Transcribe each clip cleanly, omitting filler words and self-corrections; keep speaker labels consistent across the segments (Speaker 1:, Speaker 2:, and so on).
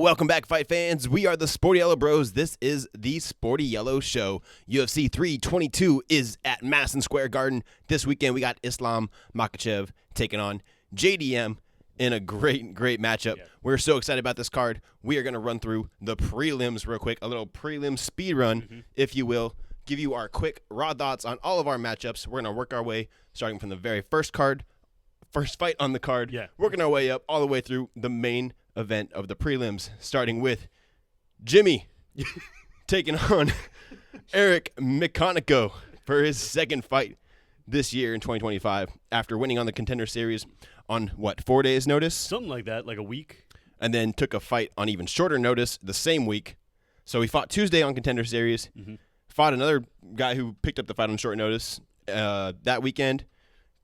Speaker 1: Welcome back, fight fans. We are the Sporty Yellow Bros. This is the Sporty Yellow Show. UFC 322 is at Madison Square Garden. This weekend, we got Islam Makhachev taking on JDM in a great matchup. Yeah. We're so excited about this card. We are going to run through the prelims real quick, a little prelim speed run, if you will. Give you our quick, raw thoughts on all of our matchups. We're going to work our way, starting from the very first fight on the card, working our way up all the way through the main event of the prelims, starting with Jimmy taking on Eric Mikonico for his second fight this year in 2025 after winning on the Contender Series on, 4 days' notice?
Speaker 2: Something like that, like a week.
Speaker 1: And then took a fight on even shorter notice the same week. So he fought Tuesday on Contender Series, fought another guy who picked up the fight on short notice that weekend,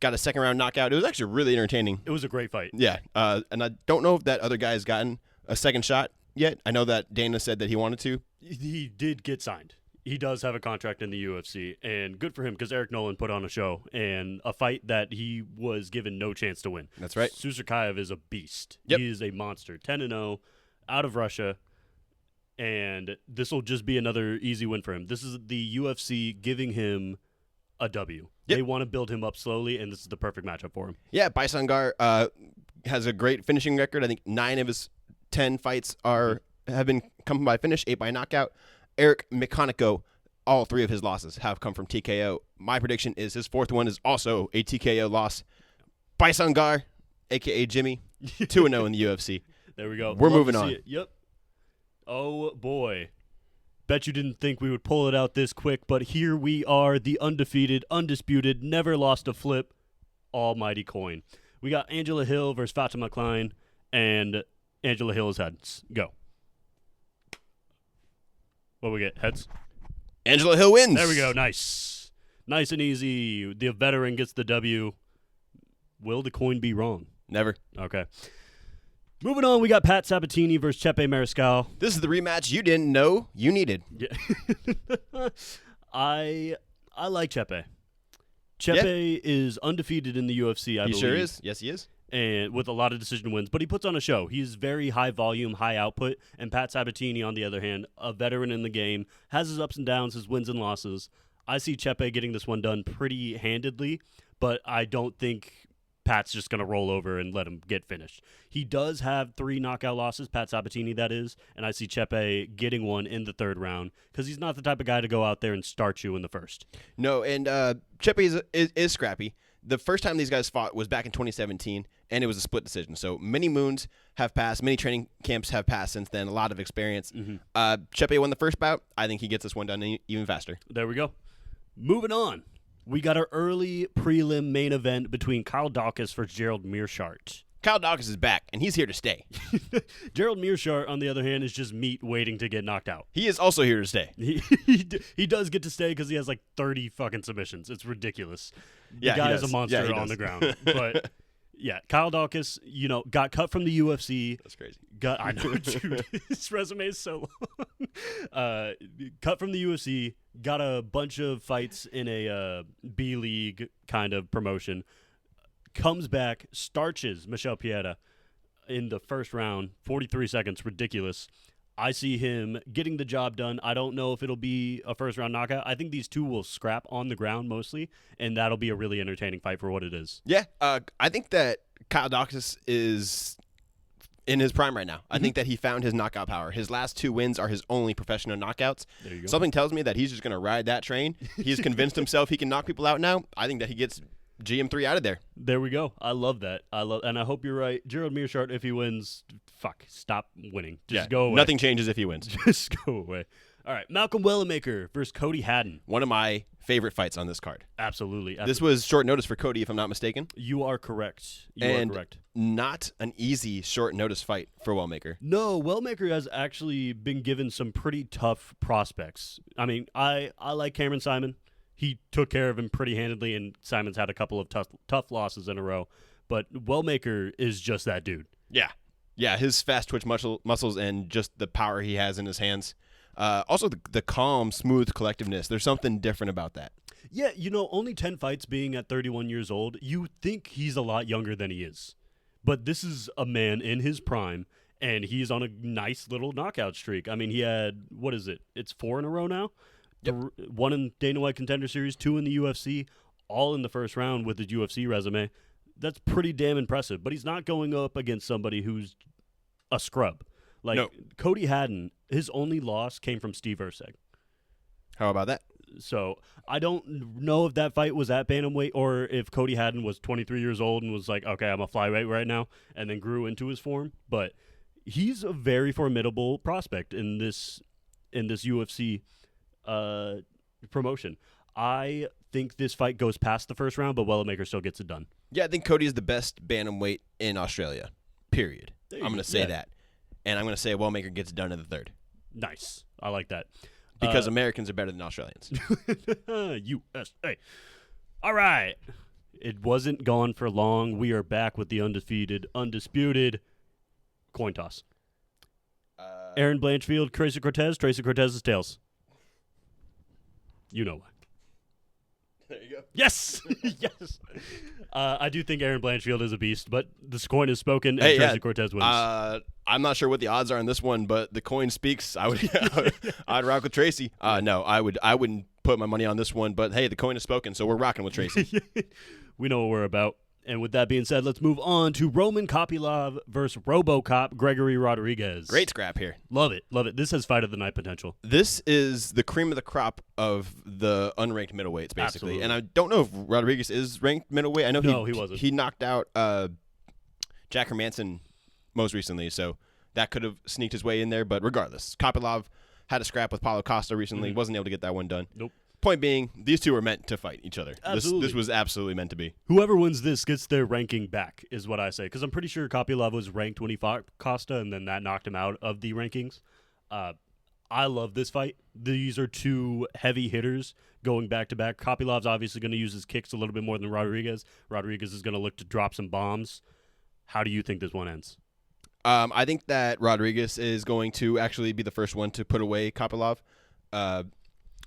Speaker 1: got a second-round knockout. It was actually really entertaining.
Speaker 2: It was a great fight.
Speaker 1: Yeah, and I don't know if that other guy has gotten a second shot yet. I know that Dana said that he wanted to.
Speaker 2: He did get signed. He does have a contract in the UFC, and good for him because Eric Nolan put on a show and a fight that he was given no chance to win.
Speaker 1: That's right.
Speaker 2: Susarkayev is a beast.
Speaker 1: Yep.
Speaker 2: He is a monster. 10-0, out of Russia, and this will just be another easy win for him. This is the UFC giving him a W. Yep. They want to build him up slowly, and this is the perfect matchup for him.
Speaker 1: Yeah, Baisangar has a great finishing record. I think 9 of his 10 fights have been come by finish, 8 by knockout. Eric Mikonico, all 3 of his losses have come from TKO. My prediction is his 4th one is also a TKO loss. Baisangar, a.k.a. Jimmy, 2-0 in the UFC.
Speaker 2: There we go.
Speaker 1: We're moving on.
Speaker 2: Yep. Oh, boy. Bet you didn't think we would pull it out this quick, but here we are, the undefeated, undisputed, never lost a flip, almighty coin. We got Angela Hill versus Fatima Klein, and Angela Hill's heads. Go. What we get? Heads?
Speaker 1: Angela Hill wins.
Speaker 2: There we go. Nice. Nice and easy. The veteran gets the W. Will the coin be wrong?
Speaker 1: Never.
Speaker 2: Okay. Moving on, we got Pat Sabatini versus Chepe Mariscal.
Speaker 1: This is the rematch you didn't know you needed.
Speaker 2: Yeah. I like Chepe. Chepe is undefeated in the UFC, I believe.
Speaker 1: He sure is. Yes, he is.
Speaker 2: And with a lot of decision wins, but he puts on a show. He's very high volume, high output, and Pat Sabatini, on the other hand, a veteran in the game, has his ups and downs, his wins and losses. I see Chepe getting this one done pretty handedly, but I don't think Pat's just going to roll over and let him get finished. He does have 3 knockout losses, Pat Sabatini that is, and I see Chepe getting one in the 3rd round because he's not the type of guy to go out there and start you in the first.
Speaker 1: No, and Chepe is scrappy. The first time these guys fought was back in 2017, and it was a split decision. So many moons have passed, many training camps have passed since then, a lot of experience. Chepe won the first bout. I think he gets this one done even faster.
Speaker 2: There we go. Moving on. We got our early prelim main event between Kyle Dawkins versus Gerald Meerschaert.
Speaker 1: Kyle Dawkins is back, and he's here to stay.
Speaker 2: Gerald Meerschaert, on the other hand, is just meat waiting to get knocked out.
Speaker 1: He is also here to stay.
Speaker 2: He does get to stay because he has like 30 fucking submissions. It's ridiculous. The guy is a monster on the ground. But yeah, Kyle Dawkins, got cut from the UFC.
Speaker 1: That's crazy.
Speaker 2: I know, dude. His resume is so long. Cut from the UFC, got a bunch of fights in a B League kind of promotion. Comes back, starches Michel Pieta in the first round, 43 seconds, ridiculous. I see him getting the job done. I don't know if it'll be a first-round knockout. I think these two will scrap on the ground mostly, and that'll be a really entertaining fight for what it is.
Speaker 1: Yeah, I think that Kyle Dawkins is in his prime right now. I think that he found his knockout power. His last 2 wins are his only professional knockouts. There you go. Something tells me that he's just going to ride that train. He's convinced himself he can knock people out now. I think that he gets GM3 out of there.
Speaker 2: There we go. I love that. And I hope you're right. Gerald Meerschaert, if he wins, stop winning. Just go away.
Speaker 1: Nothing changes if he wins.
Speaker 2: Just go away. All right, Malcolm Wellenmaker versus Cody Haddon.
Speaker 1: One of my favorite fights on this card.
Speaker 2: Absolutely.
Speaker 1: This was short notice for Cody, if I'm not mistaken.
Speaker 2: You are correct.
Speaker 1: Not an easy short notice fight for Wellenmaker.
Speaker 2: No, Wellenmaker has actually been given some pretty tough prospects. I mean, I like Cameron Simon. He took care of him pretty handedly, and Simon's had a couple of tough losses in a row. But Wellenmaker is just that dude.
Speaker 1: Yeah, his fast twitch muscles and just the power he has in his hands. Also, the calm, smooth collectiveness. There's something different about that.
Speaker 2: Yeah, only 10 fights being at 31 years old, you think he's a lot younger than he is. But this is a man in his prime, and he's on a nice little knockout streak. I mean, he had, what is it? It's 4 in a row now?
Speaker 1: Yep.
Speaker 2: 1 in Dana White Contender Series, 2 in the UFC, all in the first round with his UFC resume. That's pretty damn impressive. But he's not going up against somebody who's a scrub. Like,
Speaker 1: No.
Speaker 2: Cody Haddon, his only loss came from Steve Erceg.
Speaker 1: How about that?
Speaker 2: So I don't know if that fight was at bantamweight or if Cody Haddon was 23 years old and was like, okay, I'm a flyweight right now, and then grew into his form. But he's a very formidable prospect in this UFC promotion. I think this fight goes past the first round, but Wellemaker still gets it done.
Speaker 1: Yeah, I think Cody is the best bantamweight in Australia, period. I'm going to say that. And I'm going to say Wellmaker gets it done in the third.
Speaker 2: Nice. I like that.
Speaker 1: Because Americans are better than Australians.
Speaker 2: USA. All right. It wasn't gone for long. We are back with the undisputed coin toss. Aaron Blanchfield, Tracy Cortez's tails. You know why.
Speaker 1: There you go.
Speaker 2: Yes! Yes! I do think Aaron Blanchfield is a beast, but this coin is spoken, and Tracy Cortez wins.
Speaker 1: I'm not sure what the odds are on this one, but the coin speaks. I'd rock with Tracy. No, I wouldn't put my money on this one, but hey, the coin is spoken, so we're rocking with Tracy.
Speaker 2: We know what we're about. And with that being said, let's move on to Roman Kopylov versus RoboCop Gregory Rodriguez.
Speaker 1: Great scrap here.
Speaker 2: Love it. Love it. This has fight of the night potential.
Speaker 1: This is the cream of the crop of the unranked middleweights, basically.
Speaker 2: Absolutely.
Speaker 1: And I don't know if Rodriguez is ranked middleweight. I know
Speaker 2: he wasn't.
Speaker 1: He knocked out Jack Hermanson most recently, so that could have sneaked his way in there. But regardless, Kopylov had a scrap with Paulo Costa recently. Wasn't able to get that one done.
Speaker 2: Nope.
Speaker 1: Point being, these two are meant to fight each other.
Speaker 2: Absolutely.
Speaker 1: This was absolutely meant to be.
Speaker 2: Whoever wins this gets their ranking back, is what I say. Because I'm pretty sure Kopylov was ranked when he fought Costa, and then that knocked him out of the rankings. I love this fight. These are two heavy hitters going back-to-back. Kopylov's obviously going to use his kicks a little bit more than Rodriguez. Rodriguez is going to look to drop some bombs. How do you think this one ends?
Speaker 1: I think that Rodriguez is going to actually be the first one to put away Kopylov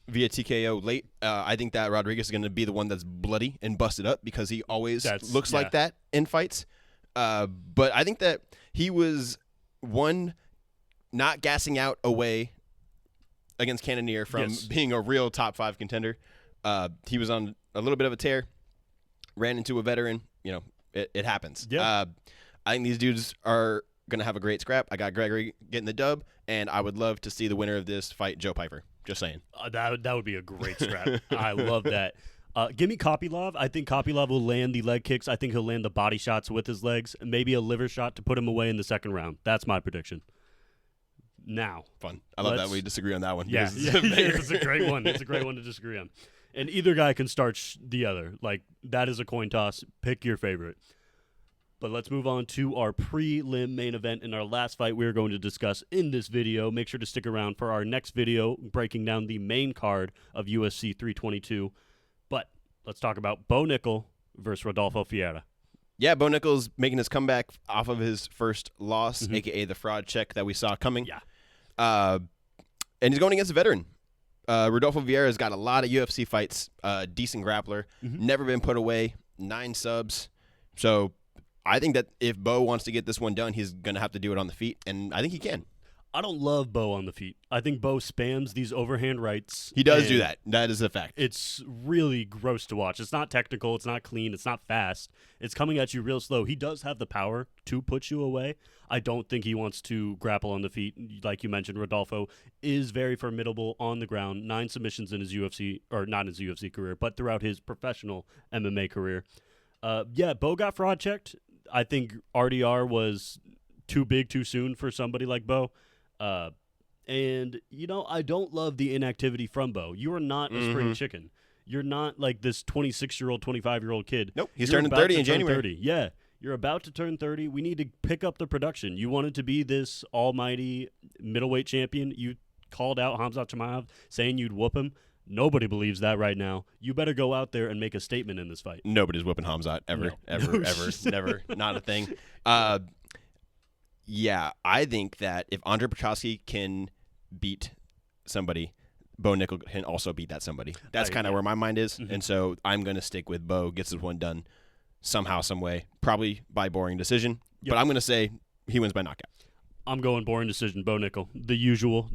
Speaker 1: via TKO late. I think that Rodriguez is going to be the one that's bloody and busted up because he always looks like that in fights. But I think that he was, one, not gassing out away against Cannonier from being a real top 5 contender. He was on a little bit of a tear, ran into a veteran. You know, it happens.
Speaker 2: Yeah.
Speaker 1: I think these dudes are going to have a great scrap. I got Gregory getting the dub, and I would love to see the winner of this fight Joe Piper. Just saying.
Speaker 2: That would be a great scrap. I love that. Give me Kopylov. I think Kopylov will land the leg kicks. I think he'll land the body shots with his legs, maybe a liver shot to put him away in the second round. That's my prediction. Now.
Speaker 1: Fun. I love that we disagree on that one.
Speaker 2: Yeah, it's a great one. It's a great one to disagree on. And either guy can start the other. Like, that is a coin toss. Pick your favorite. But let's move on to our prelim main event and our last fight we're going to discuss in this video. Make sure to stick around for our next video breaking down the main card of UFC 322. But let's talk about Bo Nickel versus Rodolfo Vieira.
Speaker 1: Yeah, Bo Nickel's making his comeback off of his first loss, a.k.a. the fraud check that we saw coming.
Speaker 2: Yeah.
Speaker 1: And he's going against a veteran. Rodolfo Vieira's got a lot of UFC fights, decent grappler, never been put away, 9 subs. So I think that if Bo wants to get this one done, he's going to have to do it on the feet, and I think he can.
Speaker 2: I don't love Bo on the feet. I think Bo spams these overhand rights.
Speaker 1: He does do that. That is a fact.
Speaker 2: It's really gross to watch. It's not technical. It's not clean. It's not fast. It's coming at you real slow. He does have the power to put you away. I don't think he wants to grapple on the feet. Like you mentioned, Rodolfo is very formidable on the ground. 9 submissions in his UFC, or not in his UFC career, but throughout his professional MMA career. Bo got fraud checked. I think RDR was too big too soon for somebody like Bo. And, I don't love the inactivity from Bo. You are not a spring chicken. You're not like this 26-year-old, 25-year-old kid.
Speaker 1: Nope, he's turning 30 in January.
Speaker 2: 30. Yeah, you're about to turn 30. We need to pick up the production. You wanted to be this almighty middleweight champion. You called out Khamzat Chimaev saying you'd whoop him. Nobody believes that right now. You better go out there and make a statement in this fight.
Speaker 1: Nobody's whooping Khamzat ever, ever, never, not a thing. Yeah, I think that if Andre Petrosky can beat somebody, Bo Nickel can also beat that somebody. That's kind of where my mind is, and so I'm going to stick with Bo, gets this one done somehow, some way, probably by boring decision, but I'm going to say he wins by knockout.
Speaker 2: I'm going boring decision, Bo Nickel, the usual.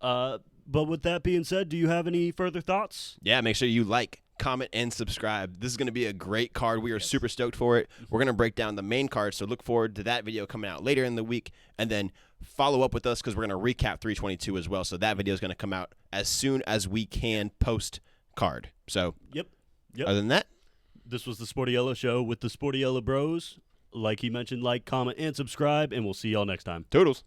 Speaker 2: But with that being said, do you have any further thoughts?
Speaker 1: Yeah, make sure you like, comment, and subscribe. This is going to be a great card. We are super stoked for it. We're going to break down the main card, so look forward to that video coming out later in the week. And then follow up with us because we're going to recap 322 as well. So that video is going to come out as soon as we can post-card. So
Speaker 2: Yep.
Speaker 1: other than that,
Speaker 2: This was the Sporty Yellow Show with the Sporty Yellow Bros. Like he mentioned, like, comment, and subscribe, and we'll see y'all next time.
Speaker 1: toodles.